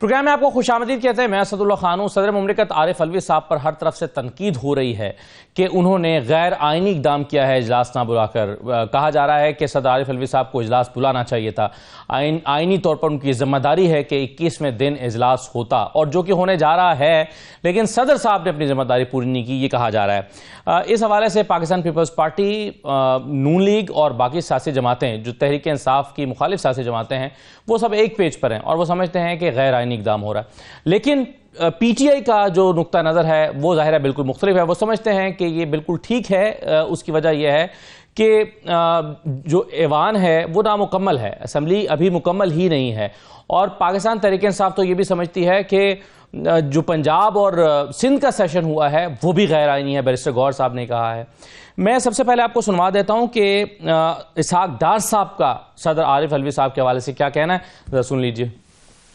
Programme میں آپ کو خوش آمدید کہتے ہیں. میں اسد اللہ خان ہوں. صدر مملکت عارف علوی صاحب پر ہر طرف سے تنقید ہو رہی ہے کہ انہوں نے غیر آئینی اقدام کیا ہے اجلاس نہ بلا کر. کہا جا رہا ہے کہ صدر عارف علوی صاحب کو اجلاس بلانا چاہیے تھا. آئینی طور پر ان کی ذمہ داری ہے کہ 21ویں دن اجلاس ہوتا، اور جو کہ ہونے جا رہا ہے، لیکن صدر صاحب نے اپنی ذمہ داری پوری نہیں کی، یہ کہا جا رہا ہے. اس حوالے سے پاکستان پیپلز پارٹی، نون لیگ اور باقی سیاسی جماعتیں جو تحریک انصاف کی مخالف سیاسی جماعتیں ہیں، وہ سب ایک پیج پر ہیں اور وہ سمجھتے ہیں کہ غیر آئینی اقدام ہو رہا ہے. لیکن پی ٹی آئی کا جو نقطہ نظر ہے وہ ظاہر ہے بالکل مختلف ہے. وہ سمجھتے ہیں کہ یہ بالکل ٹھیک ہے. اس کی وجہ یہ ہے کہ جو ایوان ہے وہ نامکمل ہے، اسمبلی ابھی مکمل ہی نہیں ہے. اور پاکستان تحریک انصاف تو یہ بھی سمجھتی ہے کہ جو پنجاب اور سندھ کا سیشن ہوا ہے وہ بھی غیر آئینی ہے. بیرسٹر گوہر صاحب نے کہا ہے. میں سب سے پہلے آپ کو سنوا دیتا ہوں کہ اسحاق ڈار صاحب کا صدر عارف علوی صاحب کے حوالے سے کیا کہنا ہے، ذرا سن لیجئے.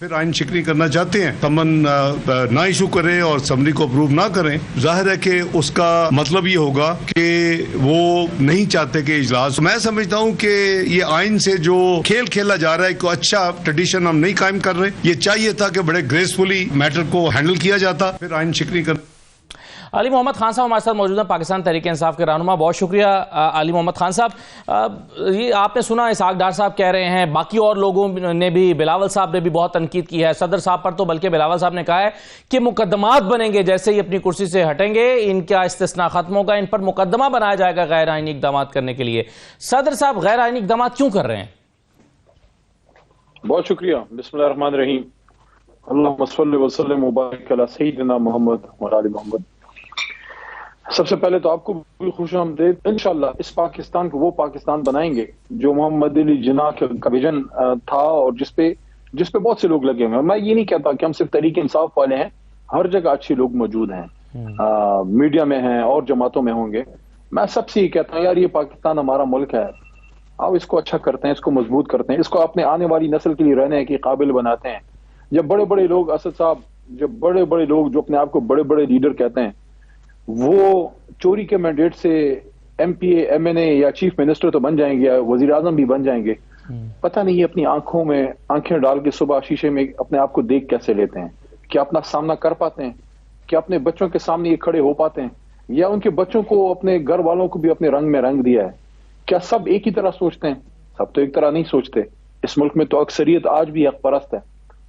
پھر آئین شکنی کرنا چاہتے ہیں، سمن نہ ایشو کریں اور اسمبلی کو اپروو نہ کریں، ظاہر ہے کہ اس کا مطلب یہ ہوگا کہ وہ نہیں چاہتے کہ اجلاس. میں سمجھتا ہوں کہ یہ آئین سے جو کھیل کھیلا جا رہا ہے، کوئی اچھا ٹریڈیشن ہم نہیں قائم کر رہے. یہ چاہیے تھا کہ بڑے گریسفلی میٹر کو ہینڈل کیا جاتا. پھر آئین شکنی کرنا. علی محمد خان صاحب ہمارے ساتھ موجود ہیں، پاکستان تحریک انصاف کے رہنما. بہت شکریہ علی محمد خان صاحب. یہ آپ نے سنا اسحاق ڈار صاحب کہہ رہے ہیں، باقی اور لوگوں نے بھی، بلاول صاحب نے بھی بہت تنقید کی ہے صدر صاحب پر. تو بلکہ بلاول صاحب نے کہا ہے کہ مقدمات بنیں گے جیسے ہی اپنی کرسی سے ہٹیں گے، ان کا استثناء ختم ہوگا، ان پر مقدمہ بنایا جائے گا غیر آئینی اقدامات کرنے کے لیے. صدر صاحب غیر آئینی اقدامات کیوں کر رہے ہیں؟ بہت شکریہ. بسم اللہ الرحمن الرحیم. اللہم صلی وسلم وبارک علی سیدنا محمد و آل محمد. سب سے پہلے تو آپ کو بھی خوش آمدید. انشاءاللہ اس پاکستان کو وہ پاکستان بنائیں گے جو محمد علی جناح کا ویژن تھا اور جس پہ بہت سے لوگ لگے ہوئے ہیں. میں یہ نہیں کہتا کہ ہم صرف تحریک انصاف والے ہیں، ہر جگہ اچھے لوگ موجود ہیں، میڈیا میں ہیں اور جماعتوں میں ہوں گے. میں سب سے یہ کہتا ہوں، یار یہ پاکستان ہمارا ملک ہے، آپ اس کو اچھا کرتے ہیں، اس کو مضبوط کرتے ہیں، اس کو اپنے آنے والی نسل کے لیے رہنے کے قابل بناتے ہیں. جب بڑے بڑے لوگ، اسد صاحب، جب بڑے بڑے لوگ جو اپنے آپ کو بڑے بڑے لیڈر کہتے ہیں، وہ چوری کے مینڈیٹ سے ایم پی اے، ایم این اے یا چیف منسٹر تو بن جائیں گے، وزیر اعظم بھی بن جائیں گے. پتہ نہیں یہ اپنی آنکھوں میں آنکھیں ڈال کے صبح شیشے میں اپنے آپ کو دیکھ کیسے لیتے ہیں؟ کیا اپنا سامنا کر پاتے ہیں؟ کیا اپنے بچوں کے سامنے یہ کھڑے ہو پاتے ہیں؟ یا ان کے بچوں کو، اپنے گھر والوں کو بھی اپنے رنگ میں رنگ دیا ہے؟ کیا سب ایک ہی طرح سوچتے ہیں؟ سب تو ایک طرح نہیں سوچتے. اس ملک میں تو اکثریت آج بھی حق پرست ہے.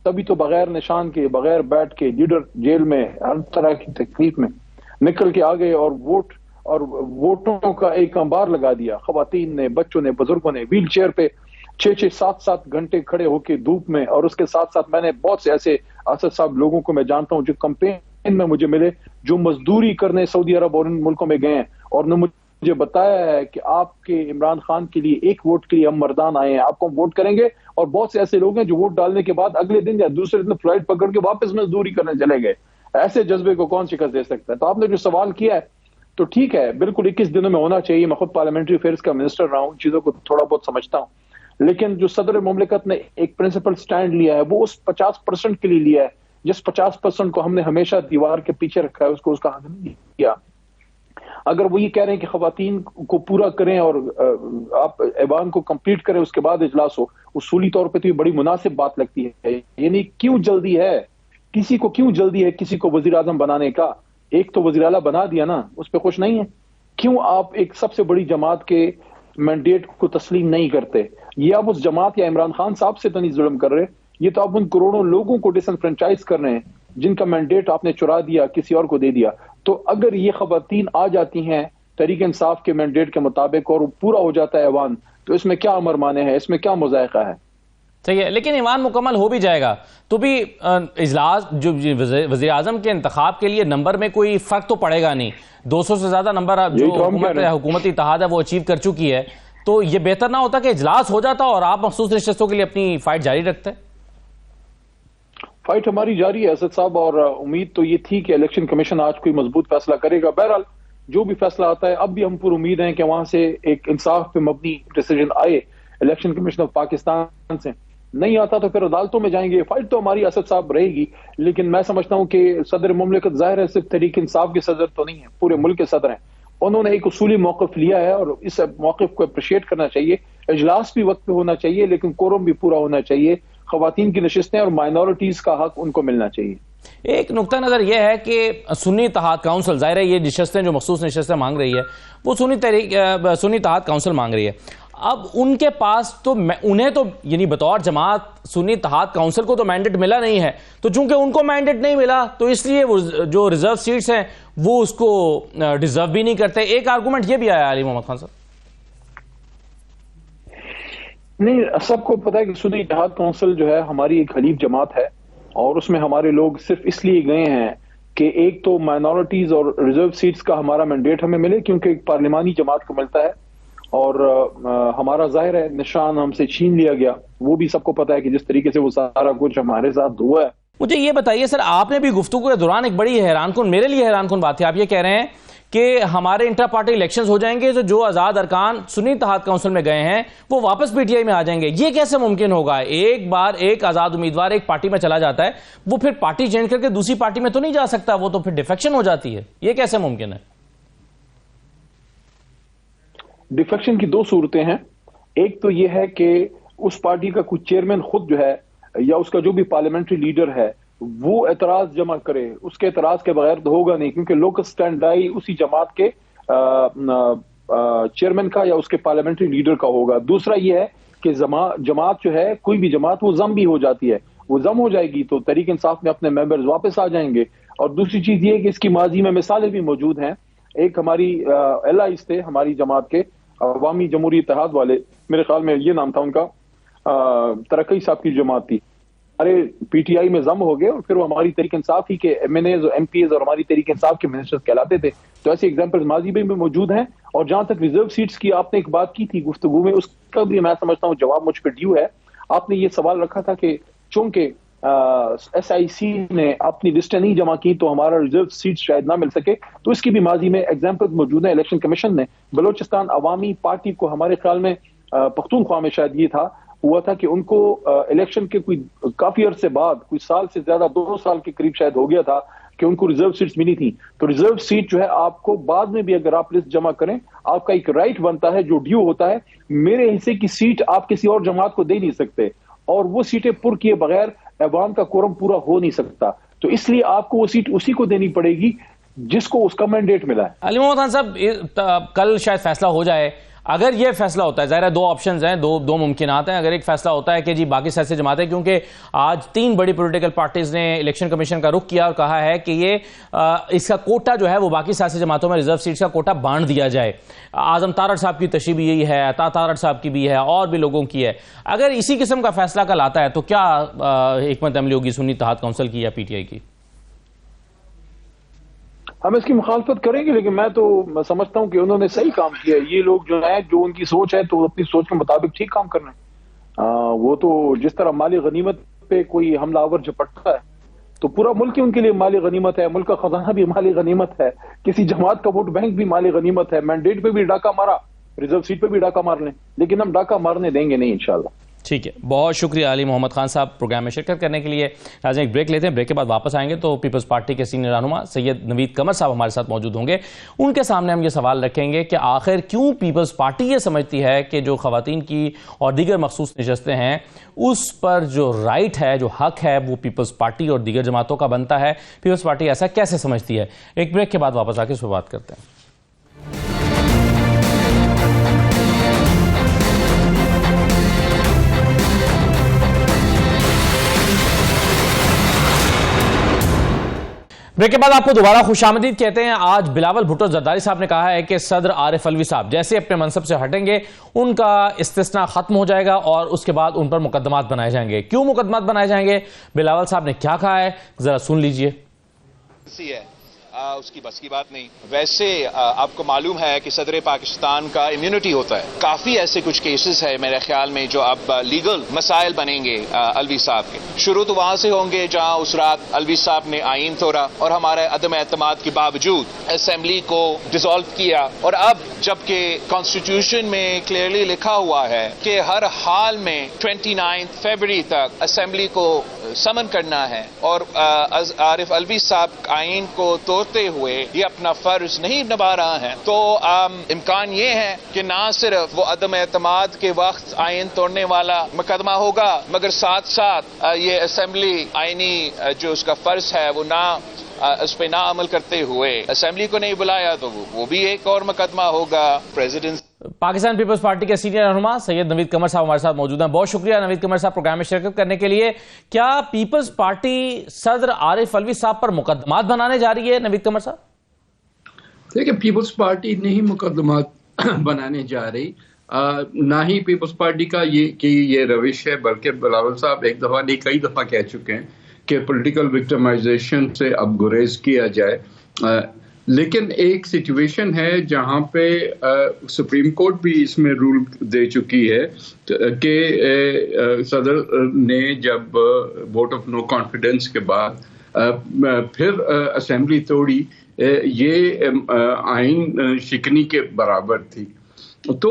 تبھی تو بغیر نشان کے، بغیر بیٹ کے لیڈر جیل میں، ہر طرح کی تکلیف میں نکل کے آ گئے اور ووٹوں کا ایک انبار لگا دیا. خواتین نے، بچوں نے، بزرگوں نے ویل چیئر پہ 6-6 7-7 گھنٹے کھڑے ہو کے دھوپ میں. اور اس کے ساتھ ساتھ میں نے بہت سے ایسے اسد صاحب لوگوں کو میں جانتا ہوں جو کمپین میں مجھے ملے، جو مزدوری کرنے سعودی عرب اور ان ملکوں میں گئے ہیں، اور نے مجھے بتایا ہے کہ آپ کے عمران خان کے لیے 1 ووٹ کے لیے ہم مردان آئے ہیں، آپ کو ہم ووٹ کریں گے. اور بہت سے ایسے لوگ ہیں جو ووٹ ڈالنے کے بعد اگلے دن یا دوسرے دن فلائٹ پکڑ کے واپس مزدوری کرنے چلے گئے. ایسے جذبے کو کون شکست دے سکتا ہے؟ تو آپ نے جو سوال کیا ہے تو ٹھیک ہے، بالکل 21 دنوں میں ہونا چاہیے. میں خود پارلیمنٹری افیئرز کا منسٹر رہا ہوں، چیزوں کو تھوڑا بہت سمجھتا ہوں. لیکن جو صدر مملکت نے ایک پرنسپل سٹینڈ لیا ہے، وہ اس 50% کے لیے لیا ہے جس 50% کو ہم نے ہمیشہ دیوار کے پیچھے رکھا ہے، اس کو اس کا حق نہیں کیا. اگر وہ یہ کہہ رہے ہیں کہ خواتین کو پورا کریں اور آپ ایوان کو کمپلیٹ کریں اس کے بعد اجلاس ہو، اصولی طور پہ تو یہ بڑی مناسب بات لگتی ہے. یعنی کیوں جلدی ہے کسی کو، کیوں جلدی ہے کسی کو وزیر اعظم بنانے کا؟ ایک تو وزیر اعلیٰ بنا دیا نا، اس پہ خوش نہیں ہے؟ کیوں آپ ایک سب سے بڑی جماعت کے مینڈیٹ کو تسلیم نہیں کرتے؟ یہ آپ اس جماعت یا عمران خان صاحب سے تو نہیں ظلم کر رہے، یہ تو آپ ان کروڑوں لوگوں کو ڈس انفرینچائز کر رہے ہیں جن کا مینڈیٹ آپ نے چرا دیا، کسی اور کو دے دیا. تو اگر یہ خواتین آ جاتی ہیں تحریک انصاف کے مینڈیٹ کے مطابق اور پورا ہو جاتا ہے ایوان، تو اس میں کیا امر مانے ہے؟ اس میں کیا مذائقہ ہے؟ صحیح ہے، لیکن ایوان مکمل ہو بھی جائے گا تو بھی اجلاس جو وزیر اعظم کے انتخاب کے لیے نمبر میں کوئی فرق تو پڑے گا نہیں. 200 سے زیادہ نمبر جو حکومتی اتحاد ہے وہ اچیو کر چکی ہے. تو یہ بہتر نہ ہوتا کہ اجلاس ہو جاتا اور آپ مخصوص نشستوں کے لیے اپنی فائٹ جاری رکھتے؟ فائٹ ہماری جاری ہے اسد صاحب، اور امید تو یہ تھی کہ الیکشن کمیشن آج کوئی مضبوط فیصلہ کرے گا. بہرحال جو بھی فیصلہ آتا ہے، اب بھی ہم پر امید ہیں کہ وہاں سے ایک انصاف پہ مبنی ڈیسیجن آئے الیکشن کمیشن آف پاکستان سے. نہیں آتا تو پھر عدالتوں میں جائیں گے. فائٹ تو ہماری اسد صاحب رہے گی، لیکن میں سمجھتا ہوں کہ صدر مملکت ظاہر ہے صرف تحریک انصاف کے صدر تو نہیں ہے، پورے ملک کے صدر ہیں. انہوں نے ایک اصولی موقف لیا ہے اور اس موقف کو اپریشیٹ کرنا چاہیے. اجلاس بھی وقت پہ ہونا چاہیے، لیکن کورم بھی پورا ہونا چاہیے. خواتین کی نشستیں اور مائنورٹیز کا حق ان کو ملنا چاہیے. ایک نقطہ نظر یہ ہے کہ سنی اتحاد کونسل، ظاہر ہے یہ نشستیں جو مخصوص نشستیں مانگ رہی ہے وہ سنی اتحاد کونسل مانگ رہی ہے. اب ان کے پاس تو انہیں تو یعنی بطور جماعت سنی اتحاد کونسل کو تو مینڈیٹ ملا نہیں ہے، تو چونکہ ان کو مینڈیٹ نہیں ملا تو اس لیے وہ جو ریزرو سیٹس ہیں وہ اس کو ڈیزرو بھی نہیں کرتے. ایک آرگومنٹ یہ بھی آیا علی محمد خان صاحب. نہیں، سب کو پتا ہے کہ سنی اتحاد کونسل جو ہے ہماری ایک حلیف جماعت ہے، اور اس میں ہمارے لوگ صرف اس لیے گئے ہیں کہ ایک تو مائنورٹیز اور ریزرو سیٹس کا ہمارا مینڈیٹ ہمیں ملے، کیونکہ ایک پارلیمانی جماعت کو ملتا ہے، اور ہمارا ظاہر ہے نشان ہم سے چھین لیا گیا. وہ بھی سب کو پتا ہے کہ جس طریقے سے وہ سارا کچھ ہمارے ساتھ ہوا ہے. مجھے یہ بتائیے سر، آپ نے بھی گفتگو کے دوران ایک بڑی حیران کن، میرے لیے حیران کن بات تھی، آپ یہ کہہ رہے ہیں کہ ہمارے انٹر پارٹی الیکشنز ہو جائیں گے تو جو آزاد ارکان سنی اتحاد کونسل میں گئے ہیں وہ واپس پی ٹی آئی میں آ جائیں گے. یہ کیسے ممکن ہوگا؟ ایک بار ایک آزاد امیدوار ایک پارٹی میں چلا جاتا ہے، وہ پھر پارٹی چینج کر کے دوسری پارٹی میں تو نہیں جا سکتا، وہ تو پھر ڈیفیکشن ہو جاتی ہے. یہ کیسے ممکن ہے؟ ڈیفیکشن کی دو صورتیں ہیں. ایک تو یہ ہے کہ اس پارٹی کا کوئی چیئرمین خود جو ہے یا اس کا جو بھی پارلیمنٹری لیڈر ہے وہ اعتراض جمع کرے. اس کے اعتراض کے بغیر تو ہوگا نہیں، کیونکہ لوکل سٹینڈ بائی اسی جماعت کے چیئرمین کا یا اس کے پارلیمنٹری لیڈر کا ہوگا. دوسرا یہ ہے کہ جماعت جو ہے، کوئی بھی جماعت وہ ضم بھی ہو جاتی ہے، وہ ضم ہو جائے گی تو تحریک انصاف میں اپنے ممبرز واپس آ جائیں گے. اور دوسری چیز یہ ہے کہ اس کی ماضی میں مثالیں بھی موجود ہیں. ایک ہماری ایل آئیز تھے ہماری جماعت کے، عوامی جمہوری اتحاد والے، میرے خیال میں یہ نام تھا ان کا، ترقی صاحب کی جماعت تھی، ہمارے پی ٹی آئی میں ضم ہو گئے اور پھر وہ ہماری تحریک انصاف ہی کے ایم این ایز اور ایم پی ایز اور ہماری تحریک انصاف کے منسٹرز کہلاتے تھے. تو ایسے ایگزامپل ماضی میں بھی موجود ہیں. اور جہاں تک ریزرو سیٹس کی آپ نے ایک بات کی تھی گفتگو میں، اس کا بھی میں سمجھتا ہوں جواب مجھ پہ ڈیو ہے. آپ نے یہ سوال رکھا تھا کہ چونکہ ایس آئی سی نے اپنی لسٹیں نہیں جمع کی تو ہمارا ریزرو سیٹ شاید نہ مل سکے. تو اس کی بھی ماضی میں ایگزامپل موجود ہیں. الیکشن کمیشن نے بلوچستان عوامی پارٹی کو، ہمارے خیال میں پختونخوا میں شاید یہ ہوا تھا کہ ان کو الیکشن کے کوئی کافی عرصے بعد، کوئی سال سے زیادہ 2 سال کے قریب شاید ہو گیا تھا کہ ان کو ریزرو سیٹس ملی تھی. تو ریزرو سیٹ جو ہے آپ کو بعد میں بھی اگر آپ لسٹ جمع کریں، آپ کا ایک رائٹ بنتا ہے جو ڈیو ہوتا ہے. میرے حصے کی سیٹ آپ کسی اور جماعت کو دے نہیں سکتے، اور وہ سیٹیں پر کیے بغیر عوام کا کورم پورا ہو نہیں سکتا. تو اس لیے آپ کو وہ سیٹ اسی کو دینی پڑے گی جس کو اس کا مینڈیٹ ملا ہے. علی محمد خان صاحب، کل شاید فیصلہ ہو جائے. اگر یہ فیصلہ ہوتا ہے، ظاہر ہے 2 آپشنز ہیں، دو ممکنات ہیں. اگر ایک فیصلہ ہوتا ہے کہ جی باقی سیاسی جماعتیں، کیونکہ آج 3 بڑی پولیٹیکل پارٹیز نے الیکشن کمیشن کا رخ کیا اور کہا ہے کہ یہ اس کا کوٹا جو ہے وہ باقی سیاسی جماعتوں میں ریزرو سیٹس کا کوٹا بانٹ دیا جائے. اعظم تارڑ صاحب کی تشریح بھی یہی ہے، عطا تارڑ صاحب کی بھی ہے، اور بھی لوگوں کی ہے. اگر اسی قسم کا فیصلہ کل آتا ہے تو کیا حکمت عملی ہوگی سنی اتحاد کونسل کی یا پی ٹی آئی کی؟ ہم اس کی مخالفت کریں گے، لیکن میں تو سمجھتا ہوں کہ انہوں نے صحیح کام کیا ہے. یہ لوگ جو ہیں، جو ان کی سوچ ہے تو اپنی سوچ کے مطابق ٹھیک کام کر رہے ہیں. وہ تو جس طرح مالی غنیمت پہ کوئی حملہ آور جھپٹتا ہے تو پورا ملک ہی ان کے لیے مالی غنیمت ہے. ملک کا خزانہ بھی مالی غنیمت ہے، کسی جماعت کا ووٹ بینک بھی مالی غنیمت ہے. مینڈیٹ پہ بھی ڈاکہ مارا، ریزرو سیٹ پہ بھی ڈاکہ مار لیں، لیکن ہم ڈاکہ مارنے دیں گے نہیں انشاءاللہ. ٹھیک ہے، بہت شکریہ علی محمد خان صاحب پروگرام میں شرکت کرنے کے لیے. ناظرین ایک بریک لیتے ہیں، بریک کے بعد واپس آئیں گے تو پیپلز پارٹی کے سینئر رہنما سید نوید قمر صاحب ہمارے ساتھ موجود ہوں گے. ان کے سامنے ہم یہ سوال رکھیں گے کہ آخر کیوں پیپلز پارٹی یہ سمجھتی ہے کہ جو خواتین کی اور دیگر مخصوص نشستیں ہیں اس پر جو رائٹ ہے، جو حق ہے، وہ پیپلز پارٹی اور دیگر جماعتوں کا بنتا ہے. پیپلز پارٹی ایسا کیسے سمجھتی ہے؟ ایک بریک کے بعد واپس آ کے اس پہ بات کرتے ہیں. بریک کے بعد آپ کو دوبارہ خوش آمدید کہتے ہیں. آج بلاول بھٹو زرداری صاحب نے کہا ہے کہ صدر عارف علوی صاحب جیسے اپنے منصب سے ہٹیں گے ان کا استثناء ختم ہو جائے گا اور اس کے بعد ان پر مقدمات بنائے جائیں گے. کیوں مقدمات بنائے جائیں گے؟ بلاول صاحب نے کیا کہا ہے، ذرا سن لیجئے. اس کی بس کی بات نہیں. ویسے آپ کو معلوم ہے کہ صدر پاکستان کا امیونٹی ہوتا ہے. کافی ایسے کچھ کیسز ہے میرے خیال میں جو اب لیگل مسائل بنیں گے علوی صاحب کے. شروع تو وہاں سے ہوں گے جہاں اس رات علوی صاحب نے آئین توڑا اور ہمارے عدم اعتماد کے باوجود اسمبلی کو ڈیزالو کیا، اور اب جبکہ کانسٹیٹیوشن میں کلیئرلی لکھا ہوا ہے کہ ہر حال میں 29 فروری تک اسمبلی کو سمن کرنا ہے، اور عارف الوی صاحب آئین کو توڑتے ہوئے یہ اپنا فرض نہیں نبھا رہا ہے، تو امکان یہ ہے کہ نہ صرف وہ عدم اعتماد کے وقت آئین توڑنے والا مقدمہ ہوگا، مگر ساتھ ساتھ یہ اسمبلی آئینی جو اس کا فرض ہے وہ اس پہ نہ عمل کرتے ہوئے اسمبلی کو نہیں بلایا تو وہ بھی ایک اور مقدمہ ہوگا. پریزیڈنٹ پاکستان پیپلز پارٹی کے سینئر رہنما سید نوید قمر صاحب ہمارے ساتھ موجود ہیں. بہت شکریہ نوید قمر صاحب پروگرام میں شرکت کرنے کے لیے. کیا پیپلز پارٹی صدر عارف الوی صاحب پر مقدمات بنانے جا رہی ہے نوید قمر صاحب؟ دیکھیں، پیپلز پارٹی نہیں مقدمات بنانے جا رہی، نہ ہی پیپلز پارٹی کا یہ روش ہے، بلکہ بلاول صاحب ایک دفعہ نہیں کئی دفعہ کہہ چکے ہیں کہ پولیٹیکل وکٹمائزیشن سے اب گریز کیا جائے. لیکن ایک سچویشن ہے جہاں پہ سپریم کورٹ بھی اس میں رول دے چکی ہے کہ صدر نے جب ووٹ آف نو کانفیڈنس کے بعد پھر اسمبلی توڑی، یہ آئین شکنی کے برابر تھی. تو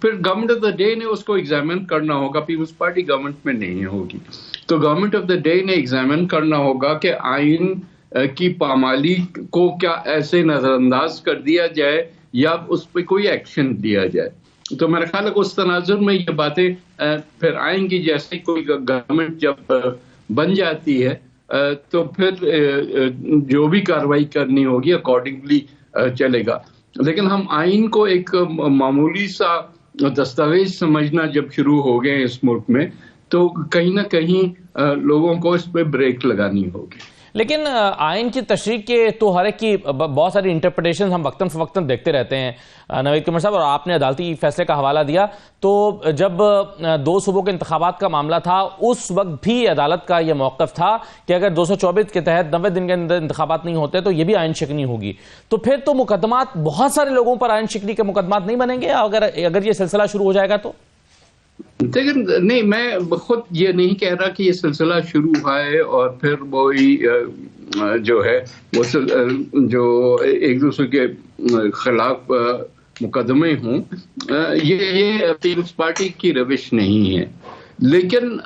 پھر گورنمنٹ آف دا ڈے نے اس کو ایگزامن کرنا ہوگا. پیپلز پارٹی گورنمنٹ میں نہیں ہوگی تو گورنمنٹ آف دا ڈے نے ایگزامن کرنا ہوگا کہ آئین کی پامالی کو کیا ایسے نظر انداز کر دیا جائے یا اس پہ کوئی ایکشن لیا جائے. تو میرا خیال ہے کہ اس تناظر میں یہ باتیں پھر آئیں گی. جیسے کوئی گورنمنٹ جب بن جاتی ہے تو پھر جو بھی کارروائی کرنی ہوگی اکارڈنگلی چلے گا. لیکن ہم آئین کو ایک معمولی سا دستاویز سمجھنا جب شروع ہو گئے اس ملک میں تو کہیں نہ کہیں لوگوں کو اس پہ بریک لگانی ہوگی. لیکن آئین کی تشریح کے تو ہر ایک کی بہت ساری انٹرپریٹیشن ہم وقتاً فوقتاً دیکھتے رہتے ہیں نوید قمر صاحب، اور آپ نے عدالتی فیصلے کا حوالہ دیا. تو جب 2 صوبوں کے انتخابات کا معاملہ تھا اس وقت بھی عدالت کا یہ موقف تھا کہ اگر 224 کے تحت 90 دن کے اندر انتخابات نہیں ہوتے تو یہ بھی آئین شکنی ہوگی. تو پھر تو مقدمات بہت سارے لوگوں پر آئین شکنی کے مقدمات نہیں بنیں گے اگر یہ سلسلہ شروع ہو جائے گا تو؟ لیکن نہیں، میں خود یہ نہیں کہہ رہا کہ یہ سلسلہ شروع ہوا ہے اور پھر وہی جو ہے وہ جو ایک دوسرے کے خلاف مقدمے ہوں. یہ پیپلز پارٹی کی روش نہیں ہے. لیکن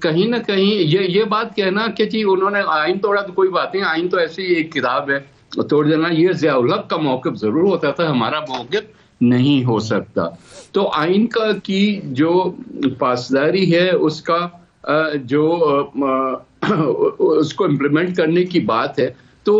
کہیں نہ کہیں یہ بات کہنا کہ جی انہوں نے آئین توڑا تو کوئی بات نہیں، آئین تو ایسی ایک کتاب ہے، توڑ دینا. یہ ضیاء الحق کا موقف ضرور ہوتا تھا، ہمارا موقف نہیں ہو سکتا. تو آئین کی جو پاسداری ہے اس کا جو اس کو امپلیمنٹ کرنے کی بات ہے تو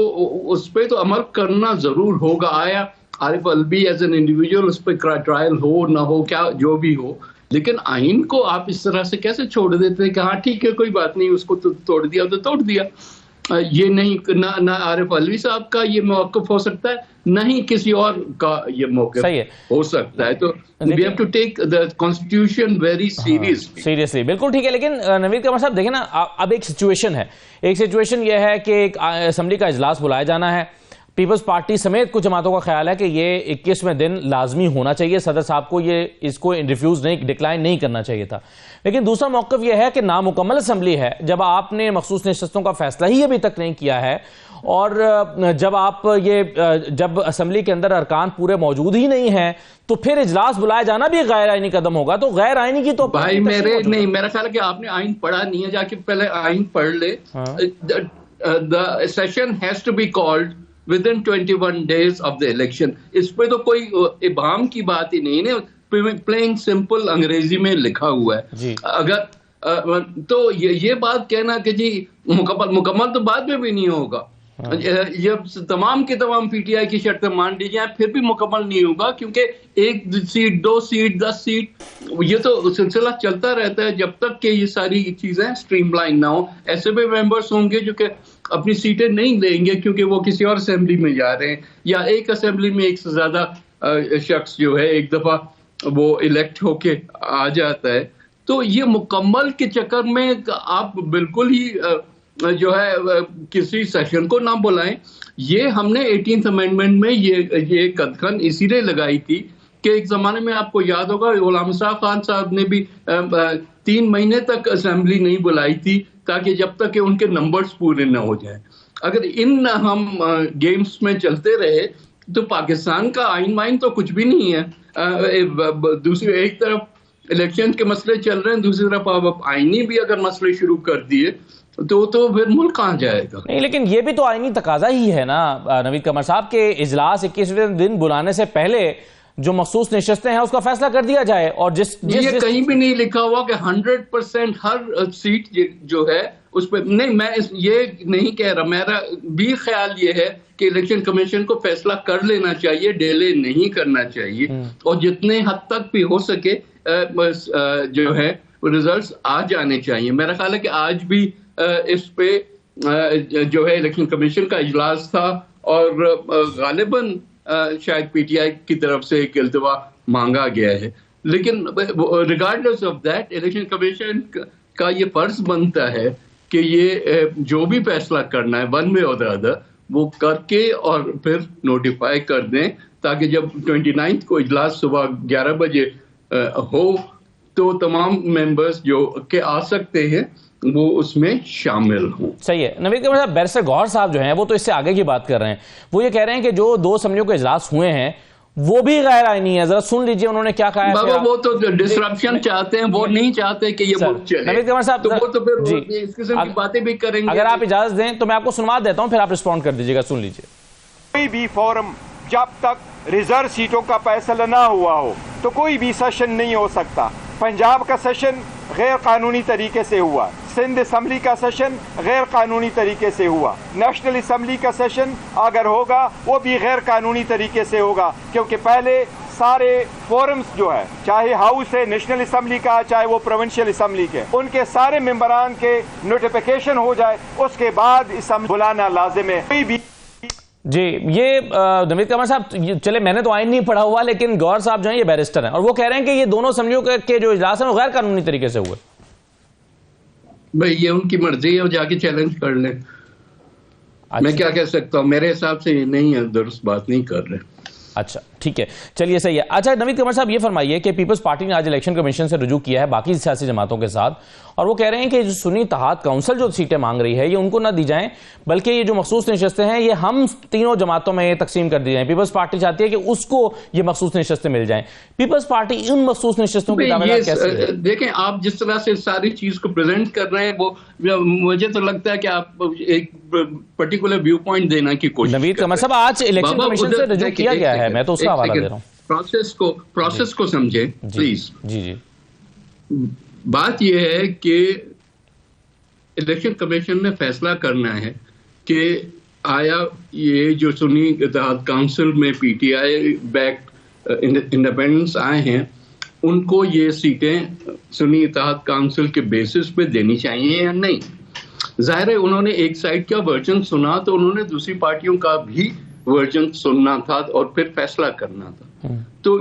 اس پہ تو عمل کرنا ضرور ہوگا. آیا عارف الوی ایز این انڈیویجول اس پہ ٹرائل ہو نہ ہو، کیا جو بھی ہو، لیکن آئین کو آپ اس طرح سے کیسے چھوڑ دیتے ہیں کہ ہاں ٹھیک ہے کوئی بات نہیں، اس کو توڑ دیا تو توڑ دیا. یہ نہیں، نہ عارف الوی صاحب کا یہ موقف ہو سکتا ہے، نہ ہی کسی اور کا یہ موقف ہو سکتا ہے. تو we have to take the constitution very seriously. بالکل ٹھیک ہے. لیکن نوید قمر صاحب دیکھیں نا، اب ایک سچویشن یہ ہے کہ ایک اسمبلی کا اجلاس بلایا جانا ہے. پیپلز پارٹی سمیت کچھ جماعتوں کا خیال ہے کہ یہ 21ویں دن لازمی ہونا چاہیے، صدر صاحب کو اس کو ڈکلائن نہیں کرنا چاہیے تھا. لیکن دوسرا موقف یہ ہے کہ نامکمل اسمبلی ہے، جب آپ نے مخصوص نشستوں کا فیصلہ ہی ابھی تک نہیں کیا ہے، اور جب اسمبلی کے اندر ارکان پورے موجود ہی نہیں ہیں تو پھر اجلاس بلائے جانا بھی غیر آئینی قدم ہوگا. تو غیر آئینی کی تو بھائی میرا خیال ہے کہ آپ نے آئین پڑھا نہیں ہے، جا کے پہلے آئین پڑھ لے. The session has to be called within 21 days of the election. اس پہ تو کوئی ابہام کی بات ہی نہیں ہے، پلین سمپل انگریزی میں لکھا ہوا ہے. اگر تو یہ بات کہنا کہ جی مکمل تو بعد میں بھی نہیں ہوگا. جب تمام کے تمام پی ٹی آئی کی شرطیں مان لی جائیں پھر بھی مکمل نہیں ہوگا، کیونکہ 1 سیٹ 2 سیٹ 10 سیٹ یہ تو سلسلہ چلتا رہتا ہے جب تک کہ یہ ساری چیزیں سٹریم لائن نہ ہو. ایسے بھی ممبرس ہوں گے جو کہ اپنی سیٹیں نہیں لیں گے کیونکہ وہ کسی اور اسمبلی میں جا رہے ہیں، یا ایک اسمبلی میں ایک سے زیادہ شخص جو ہے ایک دفعہ وہ الیکٹ ہو کے آ جاتا ہے. تو یہ مکمل کے چکر میں آپ بالکل ہی جو ہے کسی سیشن کو نہ بلائیں. یہ ہم نے 18th امینڈمنٹ میں یہ قدغن اسی لیے لگائی تھی کہ ایک زمانے میں آپ کو یاد ہوگا غلام صاحب خان صاحب نے بھی 3 مہینے تک اسمبلی نہیں بلائی تھی تاکہ جب تک کہ ان کے نمبرز پورے نہ ہو جائیں. اگر ہم گیمز میں چلتے رہے تو پاکستان کا آئین مائن تو کچھ بھی نہیں ہے. دوسری ایک طرف الیکشن کے مسئلے چل رہے ہیں, دوسری طرف آپ آئینی بھی اگر مسئلے شروع کر دیے تو پھر ملک کہاں جائے گا؟ نہیں, لیکن یہ بھی تو آئینی تقاضا ہی ہے نا نوید قمر صاحب کہ اجلاس 21ویں دن بلانے سے پہلے جو مخصوص نشستیں ہیں اس کا فیصلہ کر دیا جائے. اور یہ کہیں بھی نہیں لکھا ہوا کہ 100% ہر سیٹ جو ہے اس پہ نہیں. میں یہ نہیں کہہ رہا, میرا بھی خیال یہ ہے کہ الیکشن کمیشن کو فیصلہ کر لینا چاہیے, ڈیلے نہیں کرنا چاہیے, اور جتنے حد تک بھی ہو سکے جو ہے ریزلٹس آ جانے چاہیے. میرا خیال ہے کہ آج بھی اس پہ جو ہے الیکشن کمیشن کا اجلاس تھا اور غالباً شاید پی ٹی آئی کی طرف سے ایک التوا مانگا گیا ہے. لیکن regardless of that election commission کا یہ فرض بنتا ہے کہ یہ جو بھی فیصلہ کرنا ہے ون وے اور دی ادر وہ کر کے اور پھر نوٹیفائی کر دیں, تاکہ جب 29 کو اجلاس صبح 11 بجے ہو تو تمام ممبرز جو کہ آ سکتے ہیں وہ اس میں شامل ہوں. صحیح ہے. نوید قمر صاحب, بیرسٹر گوہر صاحب جو ہیں وہ تو اس سے آگے کی بات کر رہے ہیں. وہ یہ کہہ رہے ہیں کہ جو 2 اسمبلیوں کے اجلاس ہوئے ہیں وہ بھی غیر آئینی ہے. ذرا سن لیجئے انہوں نے کیا کہا ہے. بابا وہ تو ڈسرپشن چاہتے ہیں, وہ نہیں چاہتے کہ یہ ملک چلے. نوید قمر صاحب تو وہ تو پھر اس قسم کی باتیں بھی کریں گے. اگر آپ اجازت دیں تو میں آپ کو سنوا دیتا ہوں, پھر آپ رسپونڈ کر دیجیے گا. سن لیجئے. کوئی بھی فورم جب تک ریزرو سیٹوں کا فیصلہ نہ ہوا ہو تو کوئی بھی سیشن نہیں ہو سکتا. پنجاب کا سیشن غیر قانونی طریقے سے ہوا, سندھ اسمبلی کا سیشن غیر قانونی طریقے سے ہوا, نیشنل اسمبلی کا سیشن اگر ہوگا وہ بھی غیر قانونی طریقے سے ہوگا, کیونکہ پہلے سارے فورمز جو ہے, چاہے ہاؤس ہے نیشنل اسمبلی کا, چاہے وہ پروونشل اسمبلی کے, ان کے سارے ممبران کے نوٹیفیکیشن ہو جائے, اس کے بعد اسمبلی بلانا لازم ہے. کوئی بھی جی, یہ نوید قمر صاحب, چلے میں نے تو آئین نہیں پڑھا ہوا, لیکن گوہر صاحب جو ہیں یہ بیرسٹر ہیں اور وہ کہہ رہے ہیں کہ یہ دونوں اسمبلیوں کے جو اجلاس ہیں وہ غیر قانونی طریقے سے ہوئے. بھئی یہ ان کی مرضی ہے, وہ جا کے چیلنج کر لیں. میں کیا کہہ سکتا ہوں, میرے حساب سے یہ نہیں ہے, درست بات نہیں کر رہے. اچھا ٹھیک ہے, چلیے صحیح ہے. اچھا نوید قمر صاحب یہ فرمائیے کہ پیپلز پارٹی نے آج الیکشن کمیشن سے رجوع کیا ہے باقی سیاسی جماعتوں کے ساتھ, اور وہ کہہ رہے ہیں کہ جو سنی اتحاد کونسل جو سیٹیں مانگ رہی ہے یہ ان کو نہ دی جائیں, بلکہ یہ جو مخصوص نشستیں ہیں یہ ہم تینوں جماعتوں میں تقسیم کر دی جائیں. پیپلز پارٹی چاہتی ہے کہ اس کو یہ مخصوص نشستیں مل جائیں. پیپلز پارٹی ان مخصوص نشستوں کی دعویدار کیسے ہے؟ دیکھیں آپ جس طرح سے ساری چیز کو پریزنٹ کر رہے ہیں, وہ مجھے تو لگتا ہے کہ آپ ایک پرٹیکولر ویو پوائنٹ دینا کی کوشش. نوید قمر صاحب آج الیکشن کمیشن سے رجوع کیا گیا ہے, میں تو اس کا حوالہ دے رہا ہوں. پروسیس کو سمجھیں پلیز. جی بات یہ ہے کہ الیکشن کمیشن نے فیصلہ کرنا ہے کہ آیا یہ جو سنی اتحاد کونسل میں P T I back independence آئے ہیں ان کو یہ سیٹیں سنی اتحاد کونسل کے بیسس پہ دینی چاہیے یا نہیں. ظاہر ہے انہوں نے ایک سائڈ کا ورژن سنا تو انہوں نے دوسری پارٹیوں کا بھی ورژن سننا تھا اور پھر فیصلہ کرنا تھا. تو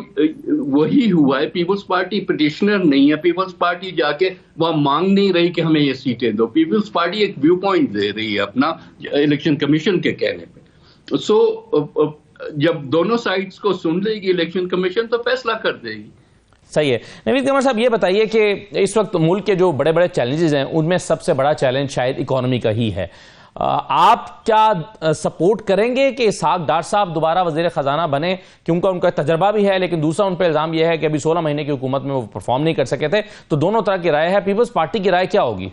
وہی ہوا ہے. پیپلز پارٹی پٹیشنر نہیں ہے, پیپلز پارٹی جا کے وہ مانگ نہیں رہی کہ ہمیں یہ سیٹیں دو. پیپلز پارٹی ایک ویو پوائنٹ دے رہی ہے اپنا الیکشن کمیشن کے کہنے پہ. سو جب دونوں سائڈز کو سن لے گی الیکشن کمیشن تو فیصلہ کر دے گی. صحیح ہے. نوید قمر صاحب یہ بتائیے کہ اس وقت ملک کے جو بڑے بڑے چیلنجز ہیں ان میں سب سے بڑا چیلنج شاید اکانومی کا ہی ہے. آپ کیا سپورٹ کریں گے کہ اسحاق ڈار صاحب دوبارہ وزیر خزانہ بنے, کیونکہ ان کا تجربہ بھی ہے, لیکن دوسرا ان پہ الزام یہ ہے کہ ابھی 16 مہینے کی حکومت میں وہ پرفارم نہیں کر سکے تھے. تو دونوں طرح کی رائے ہے, پیپلز پارٹی کی رائے کیا ہوگی؟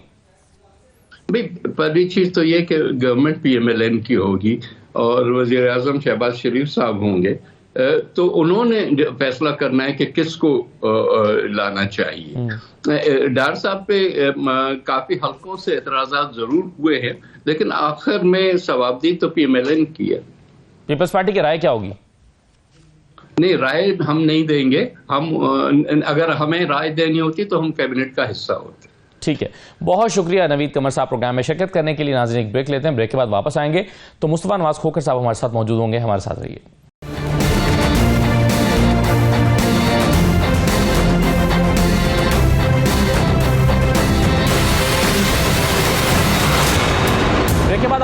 پہلی چیز تو یہ کہ government P M L N کی ہوگی اور وزیر اعظم شہباز شریف صاحب ہوں گے, تو انہوں نے فیصلہ کرنا ہے کہ کس کو لانا چاہیے. ڈار صاحب پہ کافی حلقوں سے اعتراضات ضرور ہوئے ہیں, لیکن آخر میں ثوابدید تو پی ایم ایل این کی ہے. پیپلز پارٹی کی رائے کیا ہوگی؟ نہیں, رائے ہم نہیں دیں گے. ہم اگر ہمیں رائے دینی ہوتی تو ہم کیبنٹ کا حصہ ہوتے. ٹھیک ہے, بہت شکریہ نوید قمر صاحب پروگرام میں شرکت کرنے کے لیے. ناظرین ایک بریک لیتے ہیں, بریک کے بعد واپس آئیں گے تو مصطفیٰ نواز کھوکھر صاحب ہمارے ساتھ موجود ہوں گے. ہمارے ساتھ رہیے.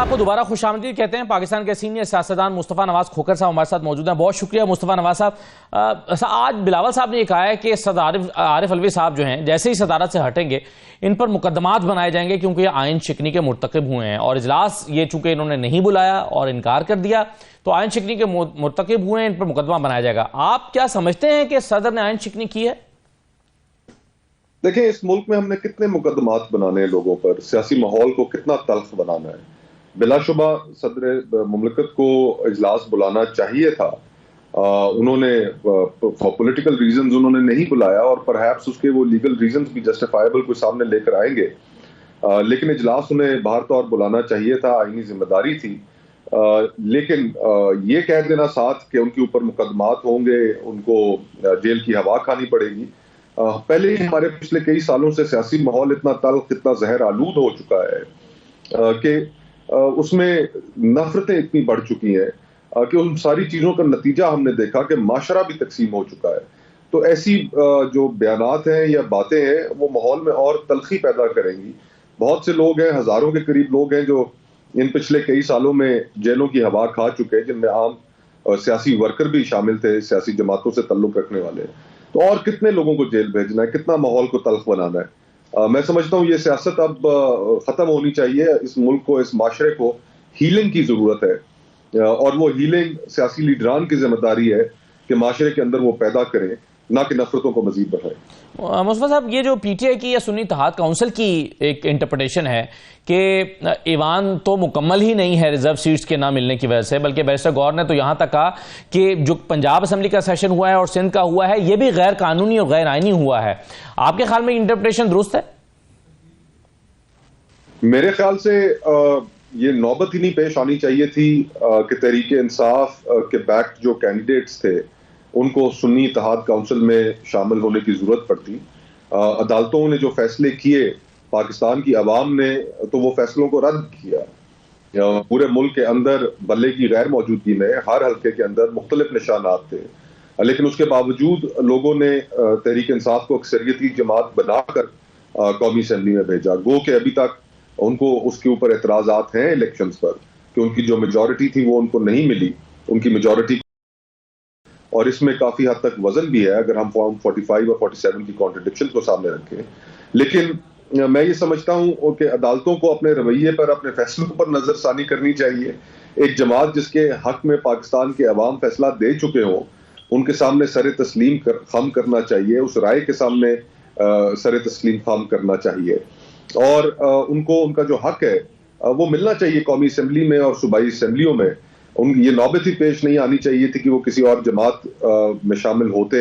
آپ کو دوبارہ خوش آمدید کہتے ہیں. پاکستان کے سینئر سیاستدان مصطفیٰ نواز کھوکھر صاحب ہمارے ساتھ موجود ہیں. بہت شکریہ مصطفیٰ نواز صاحب. آج بلاول صاحب نے یہ کہا ہے کہ صدر عارف الوی صاحب جو ہیں جیسے ہی صدارت سے ہٹیں گے ان پر مقدمات بنائے جائیں گے کیونکہ یہ آئین شکنی کے مرتکب ہوئے ہیں, اور اجلاس یہ چونکہ انہوں نے نہیں بلایا اور انکار کر دیا تو آئین شکنی کے مرتکب ہوئے ہیں, ان پر مقدمہ بنایا جائے گا. آپ کیا سمجھتے ہیں کہ صدر نے آئین شکنی کی ہے؟ دیکھیں, اس ملک میں ہم نے کتنے مقدمات بنانے ہیں لوگوں پر, سیاسی ماحول کو کتنا تلخ بنانا ہے. بلا شبہ صدر مملکت کو اجلاس بلانا چاہیے تھا. انہوں نے پولیٹیکل ریزنز انہوں نے نہیں بلایا, اور پرہیپس اس کے وہ لیگل ریزنز بھی جسٹیفائیبل کوئی سامنے لے کر آئیں گے, لیکن اجلاس انہیں باہر طور بلانا چاہیے تھا, آئینی ذمہ داری تھی. لیکن یہ کہہ دینا ساتھ کہ ان کے اوپر مقدمات ہوں گے, ان کو جیل کی ہوا کھانی پڑے گی. پہلے ہی ہمارے پچھلے کئی سالوں سے سیاسی ماحول اتنا تلخ, اتنا زہر آلود ہو چکا ہے کہ اس میں نفرتیں اتنی بڑھ چکی ہیں کہ ان ساری چیزوں کا نتیجہ ہم نے دیکھا کہ معاشرہ بھی تقسیم ہو چکا ہے. تو ایسی جو بیانات ہیں یا باتیں ہیں وہ ماحول میں اور تلخی پیدا کریں گی. بہت سے لوگ ہیں, ہزاروں کے قریب لوگ ہیں جو ان پچھلے کئی سالوں میں جیلوں کی ہوا کھا چکے, جن میں عام سیاسی ورکر بھی شامل تھے, سیاسی جماعتوں سے تعلق رکھنے والے. تو اور کتنے لوگوں کو جیل بھیجنا ہے, کتنا ماحول کو تلخ بنانا ہے. میں سمجھتا ہوں یہ سیاست اب ختم ہونی چاہیے. اس ملک کو, اس معاشرے کو ہیلنگ کی ضرورت ہے, اور وہ ہیلنگ سیاسی لیڈران کی ذمہ داری ہے کہ معاشرے کے اندر وہ پیدا کریں, نہ کہ نفرتوں کو مزید بڑھائیں. مصطفیٰ صاحب, یہ جو پی ٹی آئی کی یا سنی اتحاد کونسل کی ایک انٹرپریٹیشن ہے کہ ایوان تو مکمل ہی نہیں ہے ریزرو سیٹس کے نہ ملنے کی وجہ سے, بلکہ بیرسٹر گور نے تو یہاں تک کہا کہ جو پنجاب اسمبلی کا سیشن ہوا ہے اور سندھ کا ہوا ہے یہ بھی غیر قانونی اور غیر آئینی ہوا ہے. آپ کے خیال میں انٹرپریٹیشن درست ہے؟ میرے خیال سے یہ نوبت ہی نہیں پیش آنی چاہیے تھی کہ تحریک انصاف کے بیک جو کینڈیڈیٹس تھے ان کو سنی اتحاد کونسل میں شامل ہونے کی ضرورت پڑتی. عدالتوں نے جو فیصلے کیے, پاکستان کی عوام نے تو وہ فیصلوں کو رد کیا. پورے ملک کے اندر بلے کی غیر موجودگی میں ہر حلقے کے اندر مختلف نشانات تھے, لیکن اس کے باوجود لوگوں نے تحریک انصاف کو اکثریتی جماعت بنا کر قومی اسمبلی میں بھیجا. گو کہ ابھی تک ان کو اس کے اوپر اعتراضات ہیں الیکشنز پر کہ ان کی جو میجورٹی تھی وہ ان کو نہیں ملی, ان کی میجورٹی, اور اس میں کافی حد تک وزن بھی ہے اگر ہم فارم 45 اور 47 کی کانٹرڈکشن کو سامنے رکھیں. لیکن میں یہ سمجھتا ہوں کہ عدالتوں کو اپنے رویے پر, اپنے فیصلوں پر نظر ثانی کرنی چاہیے. ایک جماعت جس کے حق میں پاکستان کے عوام فیصلہ دے چکے ہوں, ان کے سامنے سر تسلیم خم کرنا چاہیے, اس رائے کے سامنے سر تسلیم خم کرنا چاہیے, اور ان کو ان کا جو حق ہے وہ ملنا چاہیے قومی اسمبلی میں اور صوبائی اسمبلیوں میں. یہ نوبت ہی پیش نہیں آنی چاہیے تھی کہ وہ کسی اور جماعت میں شامل ہوتے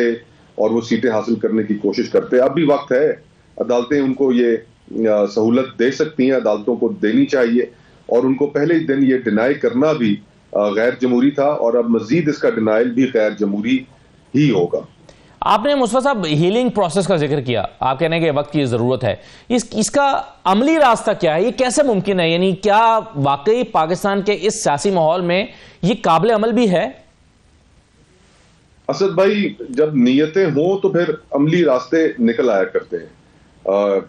اور وہ سیٹیں حاصل کرنے کی کوشش کرتے. اب بھی وقت ہے, عدالتیں ان کو یہ سہولت دے سکتی ہیں, عدالتوں کو دینی چاہیے, اور ان کو پہلے ہی دن یہ ڈینائی کرنا بھی غیر جمہوری تھا, اور اب مزید اس کا ڈینائل بھی غیر جمہوری ہی ہوگا. آپ نے مصطفیٰ صاحب ہیلنگ پروسیس کا ذکر کیا, آپ کہنے کہ وقت کی ضرورت ہے. اس کا عملی راستہ کیا ہے, یہ کیسے ممکن ہے؟ یعنی کیا واقعی پاکستان کے اس سیاسی ماحول میں یہ قابل عمل بھی ہے؟ اسد بھائی, جب نیتیں ہوں تو پھر عملی راستے نکل آیا کرتے ہیں.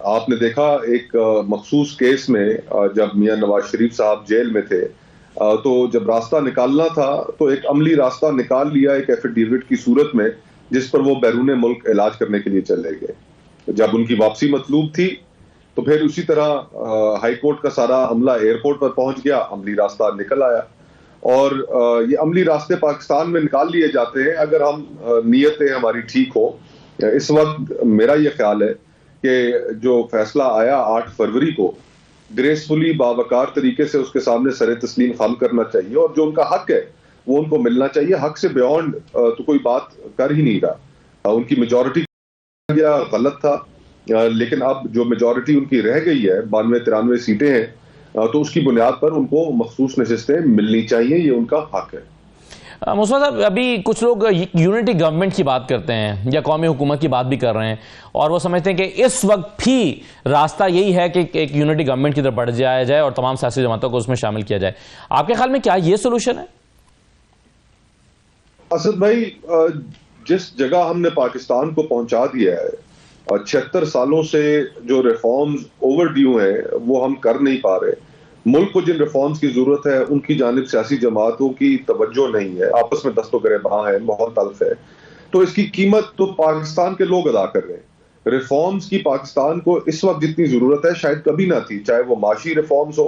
آپ نے دیکھا ایک مخصوص کیس میں جب میاں نواز شریف صاحب جیل میں تھے تو جب راستہ نکالنا تھا تو ایک عملی راستہ نکال لیا ایک ایفیڈیوٹ کی صورت میں, جس پر وہ بیرون ملک علاج کرنے کے لیے چلے گئے. جب ان کی واپسی مطلوب تھی تو پھر اسی طرح ہائی کورٹ کا سارا عملہ ایئرپورٹ پر پہنچ گیا, عملی راستہ نکل آیا. اور یہ عملی راستے پاکستان میں نکال لیے جاتے ہیں اگر ہم نیتیں ہماری ٹھیک ہو. اس وقت میرا یہ خیال ہے کہ جو فیصلہ آیا 8 فروری کو, گریسفلی باوقار طریقے سے اس کے سامنے سر تسلیم خم کرنا چاہیے, اور جو ان کا حق ہے وہ ان کو ملنا چاہیے. حق سے بیونڈ تو کوئی بات کر ہی نہیں رہا. ان کی میجورٹی غلط تھا, لیکن اب جو میجورٹی ان کی رہ گئی ہے 92-93 سیٹیں ہیں, تو اس کی بنیاد پر ان کو مخصوص نشستیں ملنی چاہیے, یہ ان کا حق ہے. مصطفیٰ صاحب, ابھی کچھ لوگ یونٹی گورنمنٹ کی بات کرتے ہیں یا قومی حکومت کی بات بھی کر رہے ہیں, اور وہ سمجھتے ہیں کہ اس وقت بھی راستہ یہی ہے کہ ایک یونٹی گورنمنٹ کی طرف بڑھ جایا جائے اور تمام سیاسی جماعتوں کو اس میں شامل کیا جائے. آپ کے خیال میں کیا یہ سولوشن ہے؟ اسد بھائی, جس جگہ ہم نے پاکستان کو پہنچا دیا ہے, 76 سالوں سے جو ریفارمز اوور ڈیو ہیں وہ ہم کر نہیں پا رہے. ملک کو جن ریفارمز کی ضرورت ہے ان کی جانب سیاسی جماعتوں کی توجہ نہیں ہے، آپس میں دست و گریباں ہے، ماحول تلخ ہے، تو اس کی قیمت تو پاکستان کے لوگ ادا کر رہے ہیں۔ ریفارمز کی پاکستان کو اس وقت جتنی ضرورت ہے شاید کبھی نہ تھی، چاہے وہ معاشی ریفارمز ہو،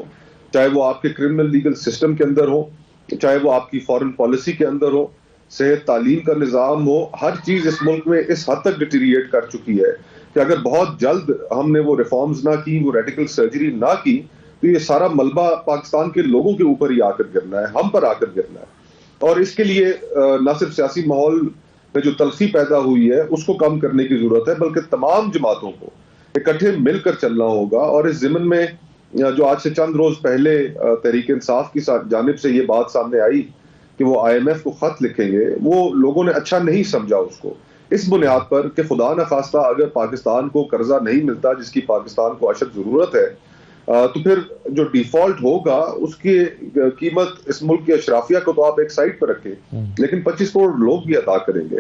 چاہے وہ آپ کے کرمنل لیگل سسٹم کے اندر ہو، چاہے وہ آپ کی فارن پالیسی کے اندر ہو، صحت تعلیم کا نظام ہو، ہر چیز اس ملک میں اس حد تک ڈیٹیریٹ کر چکی ہے کہ اگر بہت جلد ہم نے وہ ریفارمز نہ کی، وہ ریڈیکل سرجری نہ کی، تو یہ سارا ملبہ پاکستان کے لوگوں کے اوپر ہی آ کر گرنا ہے، ہم پر آ کر گرنا ہے۔ اور اس کے لیے نہ صرف سیاسی ماحول میں جو تلخی پیدا ہوئی ہے اس کو کم کرنے کی ضرورت ہے، بلکہ تمام جماعتوں کو اکٹھے مل کر چلنا ہوگا۔ اور اس ضمن میں جو آج سے چند روز پہلے تحریک انصاف کی جانب سے یہ بات سامنے آئی کہ وہ IMF کو خط لکھیں گے، وہ لوگوں نے اچھا نہیں سمجھا اس کو، اس بنیاد پر کہ خدا نخواستہ اگر پاکستان کو قرضہ نہیں ملتا جس کی پاکستان کو اشد ضرورت ہے، تو پھر جو ڈیفالٹ ہوگا اس کی قیمت اس ملک کی اشرافیہ کو تو آپ ایک سائڈ پر رکھیں، لیکن 25 کروڑ لوگ بھی ادا کریں گے۔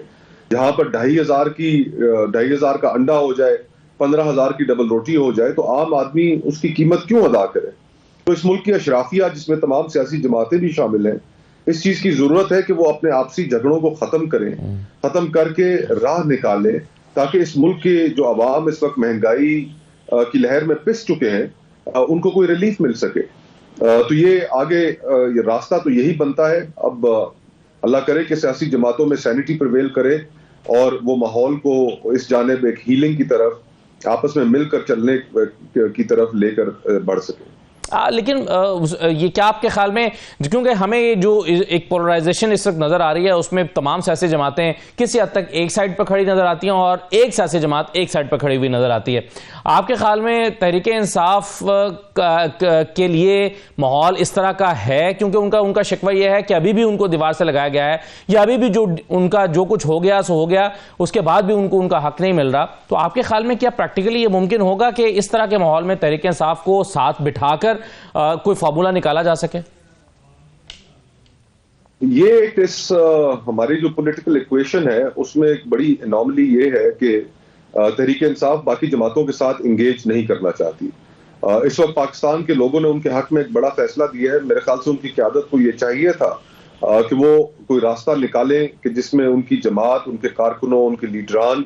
جہاں پر 2,500 کا انڈا ہو جائے، 15,000 کی ڈبل روٹی ہو جائے، تو عام آدمی اس کی قیمت کیوں ادا کرے؟ تو اس ملک کی اشرافیہ جس میں تمام سیاسی جماعتیں بھی شامل ہیں، اس چیز کی ضرورت ہے کہ وہ اپنے آپسی جھگڑوں کو ختم کریں، ختم کر کے راہ نکالیں، تاکہ اس ملک کے جو عوام اس وقت مہنگائی کی لہر میں پس چکے ہیں ان کو کوئی ریلیف مل سکے۔ تو یہ آگے یہ راستہ تو یہی بنتا ہے۔ اب اللہ کرے کہ سیاسی جماعتوں میں سینٹی پریویل کرے اور وہ ماحول کو اس جانب ایک ہیلنگ کی طرف، آپس میں مل کر چلنے کی طرف لے کر بڑھ سکے۔ لیکن یہ کیا آپ کے خیال میں، کیونکہ ہمیں جو ایک پولرائزیشن اس وقت نظر آ رہی ہے اس میں تمام سیاسی جماعتیں کسی حد تک ایک سائڈ پر کھڑی نظر آتی ہیں اور ایک سیاسی جماعت ایک سائڈ پر کھڑی ہوئی نظر آتی ہے، آپ کے خیال میں تحریک انصاف کے لیے ماحول اس طرح کا ہے؟ کیونکہ ان کا شکوہ یہ ہے کہ ابھی بھی ان کو دیوار سے لگایا گیا ہے، یا ابھی بھی جو ان کا جو کچھ ہو گیا سو ہو گیا، اس کے بعد بھی ان کو ان کا حق نہیں مل رہا۔ تو آپ کے خیال میں کیا پریکٹیکلی یہ ممکن ہوگا کہ اس طرح کے ماحول میں تحریک انصاف کو ساتھ بٹھا کر کوئی فارمولا نکالا جا سکے؟ یہ ایک ہماری جو پولیٹیکل ایکویشن ہے اس میں ایک بڑی انوملی یہ ہے کہ تحریک انصاف باقی جماعتوں کے ساتھ انگیج نہیں کرنا چاہتی۔ اس وقت پاکستان کے لوگوں نے ان کے حق میں ایک بڑا فیصلہ دیا ہے۔ میرے خیال سے ان کی قیادت کو یہ چاہیے تھا کہ وہ کوئی راستہ نکالیں کہ جس میں ان کی جماعت، ان کے کارکنوں، ان کے لیڈران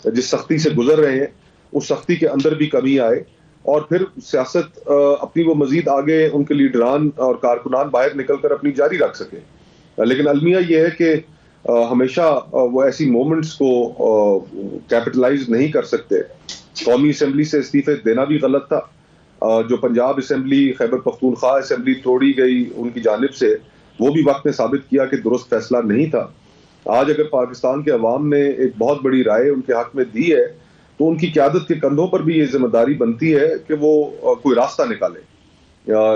جس سختی سے گزر رہے ہیں اس سختی کے اندر بھی کمی آئے، اور پھر سیاست اپنی وہ مزید آگے ان کے لیڈران اور کارکنان باہر نکل کر اپنی جاری رکھ سکیں۔ لیکن المیہ یہ ہے کہ ہمیشہ وہ ایسی مومنٹس کو کیپٹلائز نہیں کر سکتے۔ قومی اسمبلی سے استعفے دینا بھی غلط تھا۔ جو پنجاب اسمبلی، خیبر پختونخوا اسمبلی توڑی گئی ان کی جانب سے، وہ بھی وقت نے ثابت کیا کہ درست فیصلہ نہیں تھا۔ آج اگر پاکستان کے عوام نے ایک بہت بڑی رائے ان کے حق میں دی ہے تو ان کی قیادت کے کندھوں پر بھی یہ ذمہ داری بنتی ہے کہ وہ کوئی راستہ نکالے،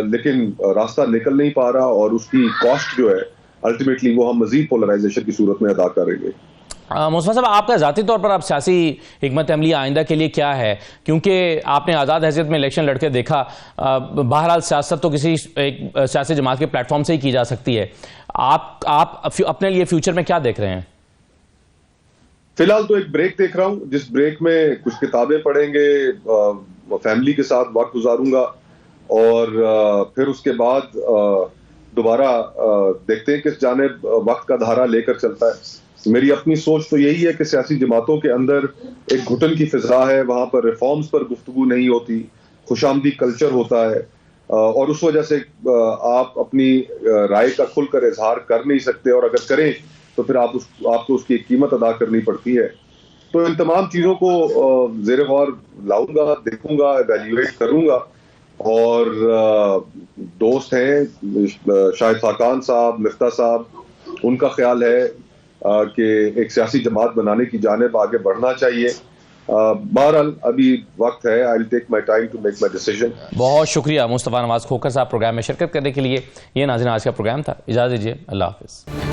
لیکن راستہ نکل نہیں پا رہا، اور اس کی کاسٹ جو ہے الٹیمیٹلی وہ ہم مزید پولرائزیشن کی صورت میں ادا کریں گے۔ مصطفیٰ صاحب، آپ کا ذاتی طور پر آپ سیاسی حکمت عملی آئندہ کے لیے کیا ہے؟ کیونکہ آپ نے آزاد حیثیت میں الیکشن لڑ کے دیکھا، بہرحال سیاست تو کسی ایک سیاسی جماعت کے پلیٹ فارم سے ہی کی جا سکتی ہے۔ آپ اپنے لیے فیوچر میں کیا دیکھ رہے ہیں؟ فی الحال تو ایک بریک دیکھ رہا ہوں، جس بریک میں کچھ کتابیں پڑھیں گے، فیملی کے ساتھ وقت گزاروں گا، اور پھر اس کے بعد دوبارہ دیکھتے ہیں کس جانب وقت کا دھارا لے کر چلتا ہے۔ میری اپنی سوچ تو یہی ہے کہ سیاسی جماعتوں کے اندر ایک گھٹن کی فضا ہے، وہاں پر ریفارمز پر گفتگو نہیں ہوتی، خوش آمدی کلچر ہوتا ہے، اور اس وجہ سے آپ اپنی رائے کا کھل کر اظہار کر نہیں سکتے، اور اگر کریں تو پھر آپ کو اس کی قیمت ادا کرنی پڑتی ہے۔ تو ان تمام چیزوں کو زیر غور لاؤں گا، دیکھوں گا، ایویلیویٹ کروں گا، اور دوست ہیں شاہد خاقان صاحب، مفتاح صاحب، ان کا خیال ہے کہ ایک سیاسی جماعت بنانے کی جانب آگے بڑھنا چاہیے۔ بہرحال ابھی وقت ہے، I'll take my time to make my decision۔ بہت شکریہ مصطفیٰ نواز کھوکھر صاحب پروگرام میں شرکت کرنے کے لیے۔ یہ ناظرین آج کا پروگرام تھا، اجازت دیجیے، اللہ حافظ۔